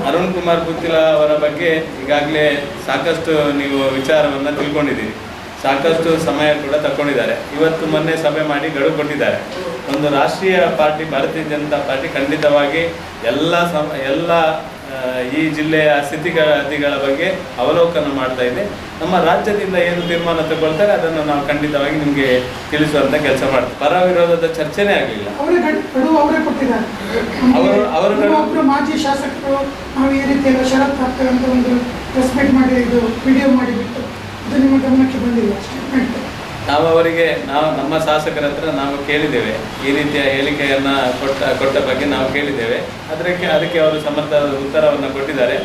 ಅರುಣ್ ಕುಮಾರ್ ಪುತ್ತಿಲ ಅವರ ಬಗ್ಗೆ ಈಗಾಗಲೇ ಸಾಕಷ್ಟು ನೀವು ವಿಚಾರವನ್ನು ತಿಳ್ಕೊಂಡಿದ್ದೀರಿ, ಸಾಕಷ್ಟು ಸಮಯ ಕೂಡ ತಗೊಂಡಿದ್ದಾರೆ. ಇವತ್ತು ಮೊನ್ನೆ ಸಭೆ ಮಾಡಿ ಗಡುವು ಕೊಟ್ಟಿದ್ದಾರೆ. ಒಂದು ರಾಷ್ಟ್ರೀಯ ಪಾರ್ಟಿ ಭಾರತೀಯ ಜನತಾ ಪಾರ್ಟಿ ಖಂಡಿತವಾಗಿ ಎಲ್ಲ ಈ ಜಿಲ್ಲೆಯ ಸ್ಥಿತಿಗತಿಗಳ ಬಗ್ಗೆ ಅವಲೋಕನ ಮಾಡ್ತಾ ಇದೆ. ನಮ್ಮ ರಾಜ್ಯದಿಂದ ಏನು ತೀರ್ಮಾನ ತಗೊಳ್ತಾರೆ ಅದನ್ನು ನಾವು ಖಂಡಿತವಾಗಿ ನಿಮಗೆ ತಿಳಿಸುವಂತ ಕೆಲಸ ಮಾಡ್ತೀವಿ. ಪರ ವಿರೋಧದ ಚರ್ಚೆನೇ ಆಗಲಿಲ್ಲ. ಅವರು ಮಾಜಿ ಶಾಸಕರು ನಾವು ಈ ರೀತಿ ಎಲ್ಲ ಷರತ್ತು ಹಾಕ್ತೇವೆ ಅಂತ ಒಂದು ಪ್ರೆಸ್ ಮೀಟ್ ಮಾಡಿ ಇದು ವಿಡಿಯೋ ಮಾಡಿಬಿಟ್ಟು ಅದು ನಿಮ್ಮ ಗಮನಕ್ಕೆ ಬಂದಿಲ್ಲ ಸ್ಟೇಟ್ಮೆಂಟ್. ನಾವು ಅವರಿಗೆ ನಮ್ಮ ಶಾಸಕರ ಹತ್ರ ನಾವು ಕೇಳಿದ್ದೇವೆ, ಈ ರೀತಿಯ ಹೇಳಿಕೆಯನ್ನು ಕೊಟ್ಟ ಬಗ್ಗೆ ನಾವು ಕೇಳಿದ್ದೇವೆ. ಅದಕ್ಕೆ ಅವರು ಸಮರ್ಥವಾದ ಉತ್ತರವನ್ನು ಕೊಟ್ಟಿದ್ದಾರೆ.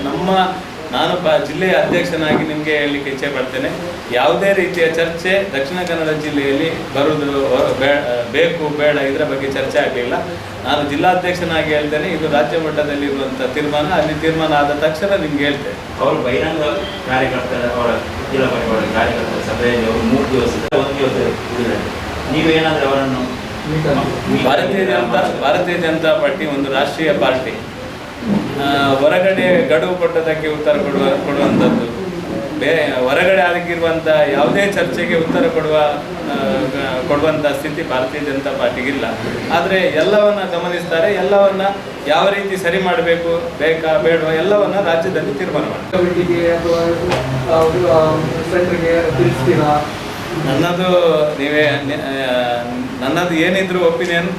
ನಾನು ಜಿಲ್ಲೆಯ ಅಧ್ಯಕ್ಷನಾಗಿ ನಿಮಗೆ ಹೇಳಲಿಕ್ಕೆ ಇಚ್ಛೆ ಪಡ್ತೇನೆ, ಯಾವುದೇ ರೀತಿಯ ಚರ್ಚೆ ದಕ್ಷಿಣ ಕನ್ನಡ ಜಿಲ್ಲೆಯಲ್ಲಿ ಬರುವುದು ಬೇಕು ಬೇಡ ಇದರ ಬಗ್ಗೆ ಚರ್ಚೆ ಆಗಲಿಲ್ಲ. ನಾನು ಜಿಲ್ಲಾಧ್ಯಕ್ಷನಾಗಿ ಹೇಳ್ತೇನೆ, ಇದು ರಾಜ್ಯ ಮಟ್ಟದಲ್ಲಿರುವಂಥ ತೀರ್ಮಾನ. ಅಲ್ಲಿ ತೀರ್ಮಾನ ಆದ ತಕ್ಷಣ ನಿಮ್ಗೆ ಹೇಳ್ತೇನೆ. ಅವರು ಬಹಿರಂಗ ಕಾರ್ಯಕರ್ತರ ಸಭೆಯಲ್ಲಿ ಅವರು 3 ದಿವಸ 1 ದಿವಸ ಉಳಿದರೆ ನೀವೇನಾದರೂ ಅವರನ್ನು ಭಾರತೀಯ ಜನತಾ ಪಾರ್ಟಿ ಒಂದು ರಾಷ್ಟ್ರೀಯ ಪಾರ್ಟಿ. ಹೊರಗಡೆ ಗಡುವು ಕೊಟ್ಟದಕ್ಕೆ ಉತ್ತರ ಕೊಡುವಂಥದ್ದು, ಹೊರಗಡೆ ಆಗಿರುವಂಥ ಯಾವುದೇ ಚರ್ಚೆಗೆ ಉತ್ತರ ಕೊಡುವಂಥ ಸ್ಥಿತಿ ಭಾರತೀಯ ಜನತಾ ಪಾರ್ಟಿಗಿಲ್ಲ. ಆದರೆ ಎಲ್ಲವನ್ನ ಗಮನಿಸ್ತಾರೆ, ಎಲ್ಲವನ್ನ ಯಾವ ರೀತಿ ಸರಿ ಮಾಡಬೇಕು, ಬೇಕಾ ಬೇಡವಾ ಎಲ್ಲವನ್ನ ರಾಜ್ಯದಲ್ಲಿ ತೀರ್ಮಾನ ಮಾಡ್ತಾರೆ. ನನ್ನದು ಏನಿದ್ರು ಒಪಿನಿಯನ್,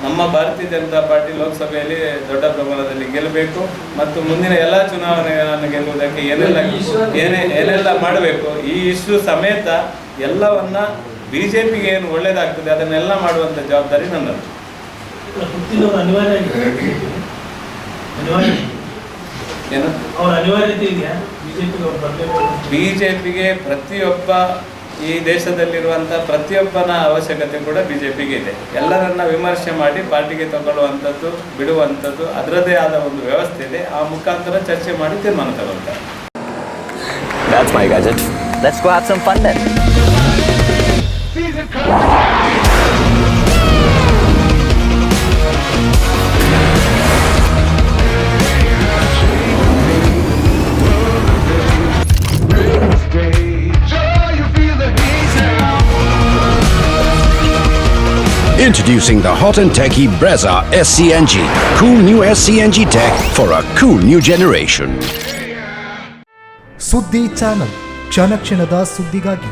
ನಮ್ಮ ಭಾರತೀಯ ಜನತಾ ಪಾರ್ಟಿ ಲೋಕಸಭೆಯಲ್ಲಿ ದೊಡ್ಡ ಪ್ರಮಾಣದಲ್ಲಿ ಗೆಲ್ಲಬೇಕು ಮತ್ತು ಮುಂದಿನ ಎಲ್ಲ ಚುನಾವಣೆಗಳನ್ನು ಗೆಲ್ಲುವುದಕ್ಕೆ ಏನೆಲ್ಲ ಮಾಡಬೇಕು, ಈ ಇಶ್ಯೂ ಸಮೇತ ಎಲ್ಲವನ್ನ ಬಿಜೆಪಿಗೆ ಏನು ಒಳ್ಳೇದಾಗ್ತದೆ ಅದನ್ನೆಲ್ಲ ಮಾಡುವಂಥ ಜವಾಬ್ದಾರಿ ನನ್ನದು. ಏನು ಬಿಜೆಪಿಗೆ ಪ್ರತಿಯೊಬ್ಬ ಈ ದೇಶದಲ್ಲಿರುವಂಥ ಪ್ರತಿಯೊಬ್ಬನ ಅವಶ್ಯಕತೆ ಕೂಡ ಬಿಜೆಪಿಗೆ ಇದೆ. ಎಲ್ಲರನ್ನ ವಿಮರ್ಶೆ ಮಾಡಿ ಪಾರ್ಟಿಗೆ ತಗೊಳ್ಳುವಂಥದ್ದು ಬಿಡುವಂಥದ್ದು ಅದರದೇ ಆದ ಒಂದು ವ್ಯವಸ್ಥೆ ಇದೆ. ಆ ಮುಖಾಂತರ ಚರ್ಚೆ ಮಾಡಿ ತೀರ್ಮಾನ ತಗೊಳ್ತಾರೆ. That's my gadget. Let's go have some fun then. Introducing the hot and techy Brezza SCNG. Cool new SCNG tech for a cool new generation. ಸುದ್ದಿ ಚಾನಲ್, ಕ್ಷಣ ಕ್ಷಣದ ಸುದ್ದಿಗಾಗಿ.